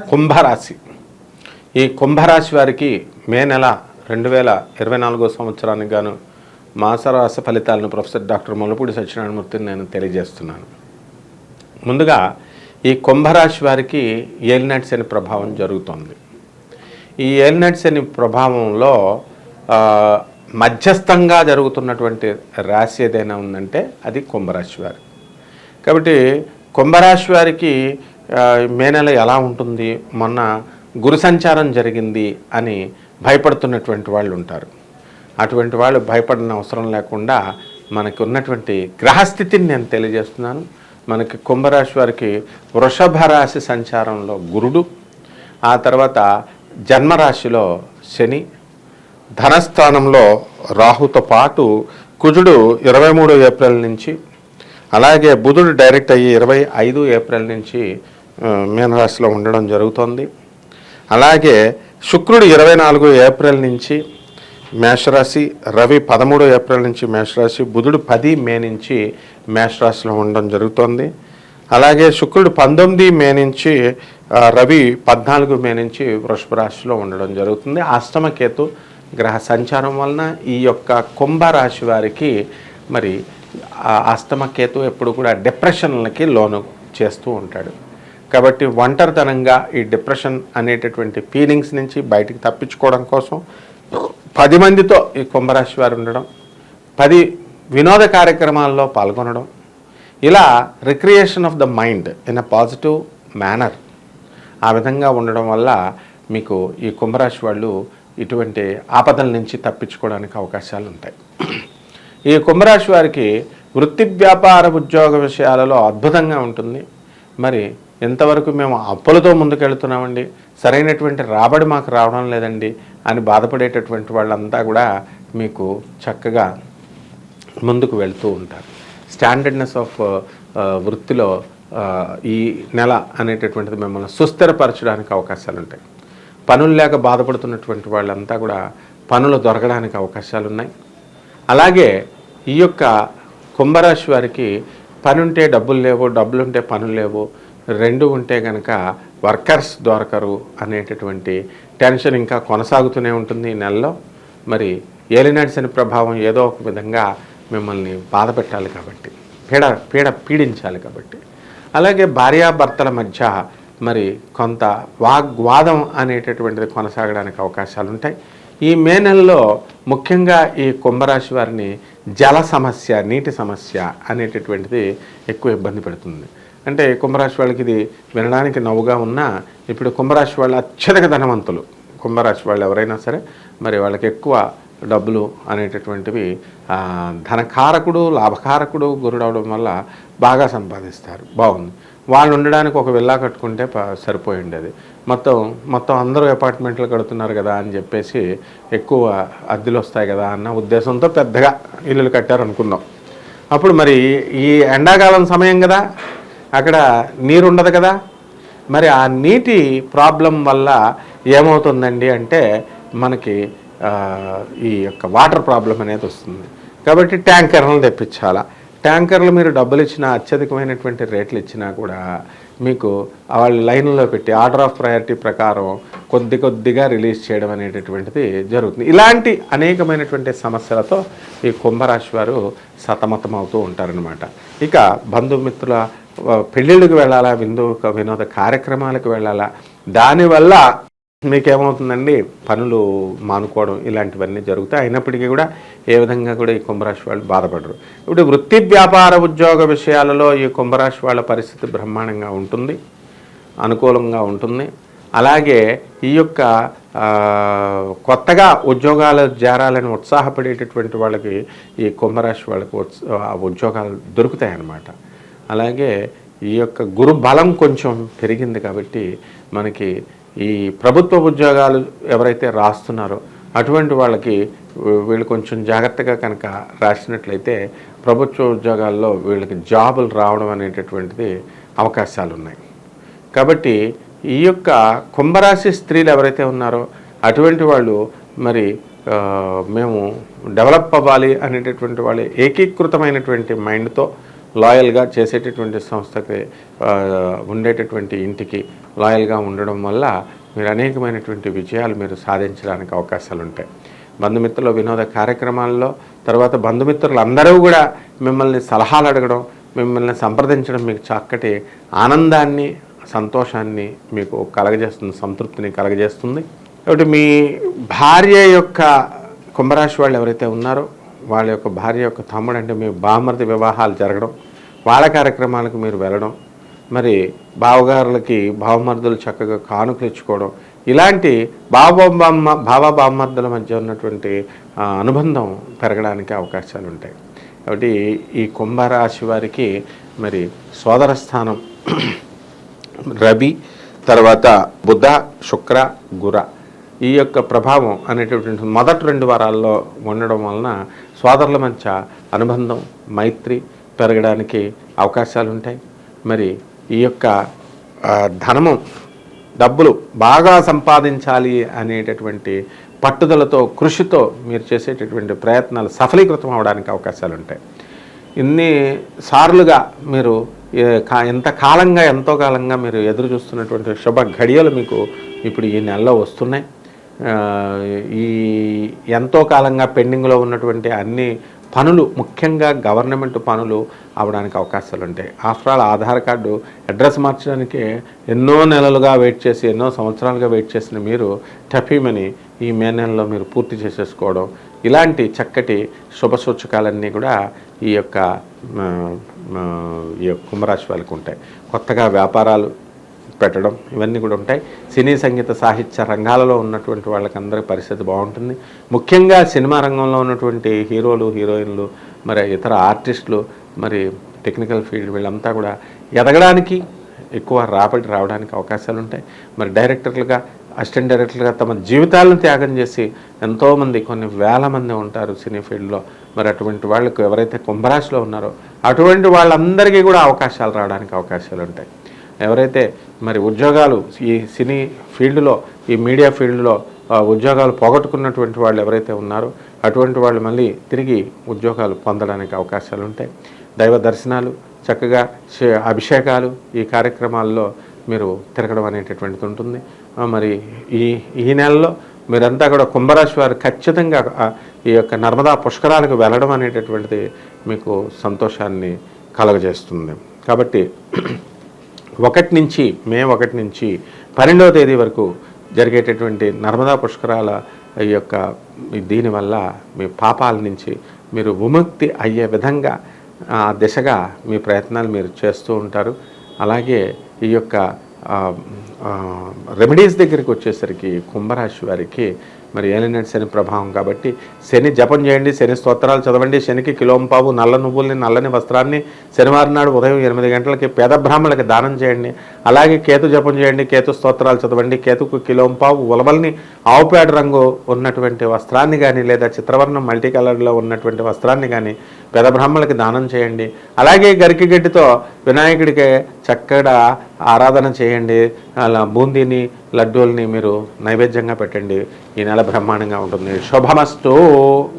కుంభరాశి. ఈ కుంభరాశి వారికి మే నెల 2024 సంవత్సరానికి గాను మాసరాశి ఫలితాలను ప్రొఫెసర్ డాక్టర్ ముల్లపూడి సత్యనారాయణమూర్తిని నేను తెలియజేస్తున్నాను. ముందుగా ఈ కుంభరాశి వారికి ఏలినాటి శని ప్రభావం జరుగుతోంది. ఈ ఏలినాటి శని ప్రభావంలో మధ్యస్థంగా జరుగుతున్నటువంటి రాశి ఏదైనా ఉందంటే అది కుంభరాశి వారి. కాబట్టి కుంభరాశి వారికి మే నెల ఎలా ఉంటుంది, మొన్న గురు సంచారం జరిగింది అని భయపడుతున్నటువంటి వాళ్ళు ఉంటారు. అటువంటి వాళ్ళు భయపడిన అవసరం లేకుండా మనకి ఉన్నటువంటి గ్రహస్థితిని నేను తెలియజేస్తున్నాను. మనకి కుంభరాశి వారికి వృషభ రాశి సంచారంలో గురుడు, ఆ తర్వాత జన్మరాశిలో శని, ధనస్థానంలో రాహుతో పాటు కుజుడు 23 ఏప్రిల్ నుంచి, అలాగే బుధుడు డైరెక్ట్ అయ్యి 25 ఏప్రిల్ నుంచి మీనరాశిలో ఉండడం జరుగుతుంది. అలాగే శుక్రుడు 24 ఏప్రిల్ నుంచి మేషరాశి, రవి 13 ఏప్రిల్ నుంచి మేషరాశి, బుధుడు 10 మే నుంచి మేషరాశిలో ఉండడం జరుగుతుంది. అలాగే శుక్రుడు 19 మే నుంచి, రవి 14 మే నుంచి వృషభ రాశిలో ఉండడం జరుగుతుంది. అష్టమకేతు గ్రహ సంచారం వలన ఈ యొక్క కుంభరాశి వారికి మరి అష్టమకేతు ఎప్పుడు కూడా డిప్రెషన్లకి లోను చేస్తూ ఉంటాడు. కాబట్టి ఒంటరితనంగా ఈ డిప్రెషన్ అనేటటువంటి ఫీలింగ్స్ నుంచి బయటికి తప్పించుకోవడం కోసం 10 మందితో ఈ కుంభరాశి వారు ఉండడం, 10 వినోద కార్యక్రమాల్లో పాల్గొనడం, ఇలా recreation of the mind in a positive manner, ఆ విధంగా ఉండడం వల్ల మీకు ఈ కుంభరాశి వాళ్ళు ఇటువంటి ఆపదల నుంచి తప్పించుకోవడానికి అవకాశాలు ఉంటాయి. ఈ కుంభరాశి వారికి వృత్తి, వ్యాపార, ఉద్యోగ విషయాలలో అద్భుతంగా ఉంటుంది. మరి ఎంతవరకు మేము అప్పులతో ముందుకెళ్తున్నామండి, సరైనటువంటి రాబడి మాకు రావడం లేదండి అని బాధపడేటటువంటి వాళ్ళంతా కూడా మీకు చక్కగా ముందుకు వెళ్తూ ఉంటారు. స్టాండర్డ్నెస్ ఆఫ్ వృత్తిలో ఈ నెల అనేటటువంటిది మిమ్మల్ని సుస్థిరపరచడానికి అవకాశాలు ఉంటాయి. పనులు లేక బాధపడుతున్నటువంటి వాళ్ళంతా కూడా పనులు దొరకడానికి అవకాశాలు ఉన్నాయి. అలాగే ఈ యొక్క కుంభరాశి వారికి పని ఉంటే డబ్బులు లేవు, డబ్బులు ఉంటే పనులు లేవు, రెండు ఉంటే కనుక వర్కర్స్ దొరకరు అనేటటువంటి టెన్షన్ ఇంకా కొనసాగుతూనే ఉంటుంది ఈ నెలలో. మరి ఏలినాటి శని ప్రభావం ఏదో ఒక విధంగా మిమ్మల్ని బాధ పెట్టాలి కాబట్టి, పీడించాలి కాబట్టి. అలాగే భార్యాభర్తల మధ్య మరి కొంత వాగ్వాదం అనేటటువంటిది కొనసాగడానికి అవకాశాలు ఉంటాయి. ఈ మే నెలలో ముఖ్యంగా ఈ కుంభరాశి వారిని జల సమస్య, నీటి సమస్య అనేటటువంటిది ఎక్కువ ఇబ్బంది పెడుతుంది. అంటే కుంభరాశి వాళ్ళకి ఇది వినడానికి నవ్వుగా ఉన్నా, ఇప్పుడు కుంభరాశి వాళ్ళు అత్యధిక ధనవంతులు. కుంభరాశి వాళ్ళు ఎవరైనా సరే మరి వాళ్ళకి ఎక్కువ డబ్బులు అనేటటువంటివి ధనకారకుడు, లాభకారకుడు గురుడు అవడం వల్ల బాగా సంపాదిస్తారు. బాగుంది. వాళ్ళు ఉండడానికి ఒక విల్లా కట్టుకుంటే సరిపోయి ఉండేది. మొత్తం అందరూ అపార్ట్మెంట్లు కడుతున్నారు కదా అని చెప్పేసి ఎక్కువ అద్దెలు వస్తాయి కదా అన్న ఉద్దేశంతో పెద్దగా ఇల్లులు కట్టారు అనుకుందాం. అప్పుడు మరి ఈ ఎండాకాలం సమయం కదా, అక్కడ నీరు ఉండదు కదా, మరి ఆ నీటి ప్రాబ్లం వల్ల ఏమవుతుందండి అంటే మనకి ఈ యొక్క వాటర్ ప్రాబ్లం అనేది వస్తుంది. కాబట్టి ట్యాంకర్లను తెప్పించాలా. ట్యాంకర్లు మీరు డబ్బులు ఇచ్చినా, అత్యధికమైనటువంటి రేట్లు ఇచ్చినా కూడా మీకు వాళ్ళు లైన్లో పెట్టి ఆర్డర్ ఆఫ్ ప్రయారిటీ ప్రకారం కొద్దిగా రిలీజ్ చేయడం అనేటటువంటిది జరుగుతుంది. ఇలాంటి అనేకమైనటువంటి సమస్యలతో ఈ కుంభరాశి వారు సతమతం అవుతూ ఉంటారనమాట. ఇక బంధుమిత్రుల పెళ్ళిళ్ళకి వెళ్ళాలా, వినోద కార్యక్రమాలకు వెళ్ళాలా, దానివల్ల మీకేమవుతుందండి పనులు మానుకోవడం ఇలాంటివన్నీ జరుగుతాయి. అయినప్పటికీ కూడా ఏ విధంగా కూడా ఈ కుంభరాశి వాళ్ళు బాధపడరు. ఇప్పుడు వృత్తి, వ్యాపార, ఉద్యోగ విషయాలలో ఈ కుంభరాశి వాళ్ళ పరిస్థితి బ్రహ్మాండంగా ఉంటుంది, అనుకూలంగా ఉంటుంది. అలాగే ఈ యొక్క కొత్తగా ఉద్యోగాలు చేరాలని ఉత్సాహపడేటటువంటి వాళ్ళకి ఈ కుంభరాశి వాళ్ళకి ఉద్యోగాలు దొరుకుతాయి అన్నమాట. అలాగే ఈ యొక్క గురు బలం కొంచెం పెరిగింది కాబట్టి మనకి ఈ ప్రభుత్వ ఉద్యోగాలు ఎవరైతే రాస్తున్నారో అటువంటి వాళ్ళకి వీళ్ళు కొంచెం జాగ్రత్తగా కనుక రాసినట్లయితే ప్రభుత్వ ఉద్యోగాల్లో వీళ్ళకి జాబులు రావడం అనేటటువంటిది అవకాశాలు ఉన్నాయి. కాబట్టి ఈ యొక్క కుంభరాశి స్త్రీలు ఎవరైతే ఉన్నారో అటువంటి వాళ్ళు మరి మేము డెవలప్ అవ్వాలి అనేటటువంటి వాళ్ళు ఏకీకృతమైనటువంటి మైండ్తో లాయల్గా చేసేటటువంటి సంస్థకి ఉండేటటువంటి ఇంటికి లాయల్గా ఉండడం వల్ల మీరు అనేకమైనటువంటి విజయాలు మీరు సాధించడానికి అవకాశాలు ఉంటాయి. బంధుమిత్రుల వినోద కార్యక్రమాల్లో తర్వాత బంధుమిత్రులు అందరూ కూడా మిమ్మల్ని సలహాలు అడగడం, మిమ్మల్ని సంప్రదించడం మీకు చక్కటి ఆనందాన్ని, సంతోషాన్ని మీకు కలగజేస్తుంది, సంతృప్తిని కలగజేస్తుంది. కాబట్టి మీ భార్య యొక్క కుంభరాశి వాళ్ళు ఎవరైతే ఉన్నారో వాళ్ళ యొక్క భార్య యొక్క తమ్ముడు అంటే మీ బామర్ది వివాహాలు జరగడం, వాళ్ళ కార్యక్రమాలకు మీరు వెళ్ళడం, మరి బావగారులకి బావమర్దులు చక్కగా కానుకలు ఇచ్చుకోవడం, ఇలాంటి బావబామర్దుల మధ్య ఉన్నటువంటి అనుబంధం పెరగడానికి అవకాశాలు ఉంటాయి. కాబట్టి ఈ కుంభరాశి వారికి మరి సోదర స్థానం రవి, తర్వాత బుధ, శుక్ర, గుర ఈ యొక్క ప్రభావం అనేటటువంటి మొదటి 2 వారాల్లో ఉండడం వలన సోదరుల మధ్య అనుబంధం, మైత్రి పెరగడానికి అవకాశాలు ఉంటాయి. మరి ఈ యొక్క ధనము, డబ్బులు బాగా సంపాదించాలి అనేటటువంటి పట్టుదలతో, కృషితో మీరు చేసేటటువంటి ప్రయత్నాలు సఫలీకృతం అవడానికి అవకాశాలు ఉంటాయి. ఇన్ని సార్లుగా మీరు ఎంతో కాలంగా మీరు ఎదురు చూస్తున్నటువంటి శుభ ఘడియలు మీకు ఇప్పుడు ఈ నెలలో వస్తున్నాయి. ఈ ఎంతో కాలంగా పెండింగ్లో ఉన్నటువంటి అన్ని పనులు, ముఖ్యంగా గవర్నమెంట్ పనులు అవడానికి అవకాశాలు ఉంటాయి. After all Aadhaar card address మార్చడానికి ఎన్నో నెలలుగా వెయిట్ చేసి, ఎన్నో సంవత్సరాలుగా వెయిట్ చేసిన మీరు టఫీమని ఈ మే నెలలో మీరు పూర్తి చేసేసుకోవడం, ఇలాంటి చక్కటి శుభ సూచకాలన్నీ కూడా ఈ యొక్క కుంభరాశి వాళ్ళకి ఉంటాయి. కొత్తగా వ్యాపారాలు పెట్టడం ఇవన్నీ కూడా ఉంటాయి. సినీ, సంగీత, సాహిత్య రంగాలలో ఉన్నటువంటి వాళ్ళకందరి పరిస్థితి బాగుంటుంది. ముఖ్యంగా సినిమా రంగంలో ఉన్నటువంటి హీరోలు, హీరోయిన్లు, మరి ఇతర ఆర్టిస్టులు, మరి టెక్నికల్ ఫీల్డ్ వీళ్ళంతా కూడా ఎదగడానికి, ఎక్కువ రావడానికి అవకాశాలు ఉంటాయి. మరి డైరెక్టర్లుగా, అసిస్టెంట్ డైరెక్టర్లుగా తమ జీవితాలను త్యాగం చేసి ఎంతోమంది, కొన్ని వేల మంది ఉంటారు సినీ ఫీల్డ్లో. మరి అటువంటి వాళ్ళకు ఎవరైతే కుంభరాశిలో ఉన్నారో అటువంటి వాళ్ళందరికీ కూడా అవకాశాలు రావడానికి అవకాశాలు ఉంటాయి. ఎవరైతే మరి ఉద్యోగాలు ఈ సినీ ఫీల్డ్లో, ఈ మీడియా ఫీల్డ్లో ఉద్యోగాలు పోగొట్టుకున్నటువంటి వాళ్ళు ఎవరైతే ఉన్నారో అటువంటి వాళ్ళు మళ్ళీ తిరిగి ఉద్యోగాలు పొందడానికి అవకాశాలు ఉంటాయి. దైవ దర్శనాలు, చక్కగా అభిషేకాలు, ఈ కార్యక్రమాల్లో మీరు తిరగడం అనేటటువంటిది ఉంటుంది. మరి ఈ నెలలో మీరంతా కూడా కుంభరాశి వారు ఖచ్చితంగా ఈ యొక్క నర్మదా పుష్కరాలకు వెళ్ళడం అనేటటువంటిది మీకు సంతోషాన్ని కలుగజేస్తుంది. కాబట్టి మే 1 నుంచి 12వ తేదీ వరకు జరిగేటటువంటి నర్మదా పుష్కరాల ఈ యొక్క దీనివల్ల మీ పాపాల నుంచి మీరు విముక్తి అయ్యే విధంగా దిశగా మీ ప్రయత్నాలు మీరు చేస్తూ ఉంటారు. అలాగే ఈ యొక్క రెమెడీస్ దగ్గరికి వచ్చేసరికి కుంభరాశి వారికి మరి ఏలినాటి శని ప్రభావం కాబట్టి శని జపం చేయండి, శని స్తోత్రాలు చదవండి, శనికి కిలోంపావు నల్ల నువ్వుల్ని, నల్లని వస్త్రాన్ని శనివారం నాడు ఉదయం 8 గంటలకి పేద బ్రాహ్మణులకి దానం చేయండి. అలాగే కేతు జపం చేయండి, కేతు స్తోత్రాలు చదవండి, కేతుకు కిలోంపావు ఉలవల్ని, ఆవుపేడ రంగు ఉన్నటువంటి వస్త్రాన్ని కానీ లేదా చిత్రవర్ణం మల్టీ కలర్లో ఉన్నటువంటి వస్త్రాన్ని కానీ పేద బ్రాహ్మణులకి దానం చేయండి. అలాగే గరికి గడ్డితో వినాయకుడికి చక్కగా ఆరాధన చేయండి. అలా బూందీని, లడ్డూల్ని మీరు నైవేద్యంగా పెట్టండి. ఈ నెల బ్రహ్మాండంగా ఉంటుంది. శుభమస్తు.